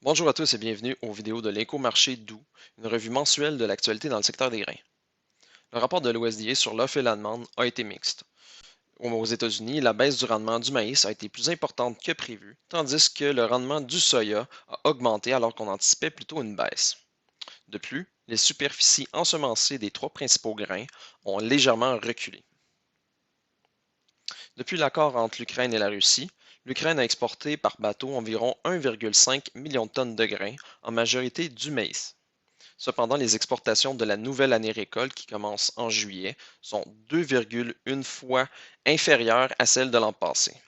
Bonjour à tous et bienvenue aux vidéos de l'Incomarché d'Où, une revue mensuelle de l'actualité dans le secteur des grains. Le rapport de l'USDA sur l'offre et la demande a été mixte. Aux États-Unis, la baisse du rendement du maïs a été plus importante que prévu, tandis que le rendement du soya a augmenté alors qu'on anticipait plutôt une baisse. De plus, les superficies ensemencées des trois principaux grains ont légèrement reculé. Depuis l'accord entre l'Ukraine et la Russie, l'Ukraine a exporté par bateau environ 1,5 million de tonnes de grains, en majorité du maïs. Cependant, les exportations de la nouvelle année récolte qui commence en juillet sont 2,1 fois inférieures à celles de l'an passé.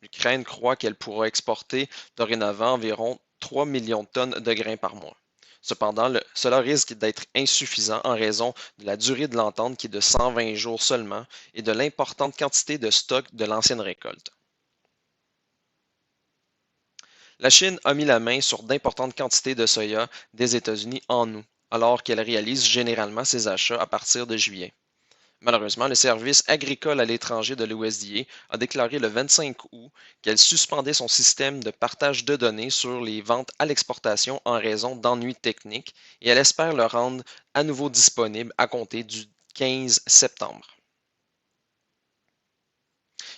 L'Ukraine croit qu'elle pourra exporter dorénavant environ 3 millions de tonnes de grains par mois. Cependant, cela risque d'être insuffisant en raison de la durée de l'entente qui est de 120 jours seulement et de l'importante quantité de stock de l'ancienne récolte. La Chine a mis la main sur d'importantes quantités de soya des États-Unis en août, alors qu'elle réalise généralement ses achats à partir de juillet. Malheureusement, le service agricole à l'étranger de l'USDA a déclaré le 25 août qu'elle suspendait son système de partage de données sur les ventes à l'exportation en raison d'ennuis techniques et elle espère le rendre à nouveau disponible à compter du 15 septembre.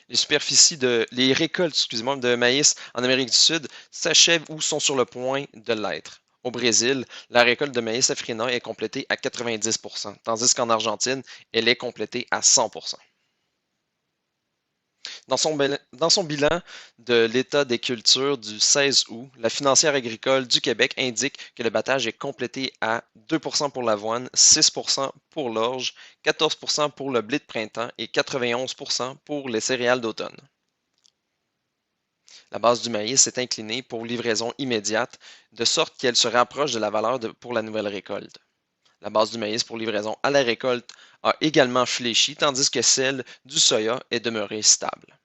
Les récoltes, excusez-moi, de maïs en Amérique du Sud s'achèvent ou sont sur le point de l'être. Au Brésil, la récolte de maïs safrina est complétée à 90%, tandis qu'en Argentine, elle est complétée à 100%. Dans son bilan de l'état des cultures du 16 août, la financière agricole du Québec indique que le battage est complété à 2% pour l'avoine, 6% pour l'orge, 14% pour le blé de printemps et 91% pour les céréales d'automne. La base du maïs est inclinée pour livraison immédiate, de sorte qu'elle se rapproche de la valeur pour la nouvelle récolte. La base du maïs pour livraison à la récolte a également fléchi, tandis que celle du soya est demeurée stable.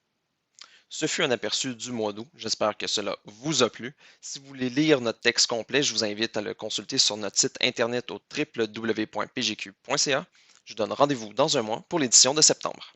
Ce fut un aperçu du mois d'août. J'espère que cela vous a plu. Si vous voulez lire notre texte complet, je vous invite à le consulter sur notre site internet au www.pgq.ca. Je vous donne rendez-vous dans un mois pour l'édition de septembre.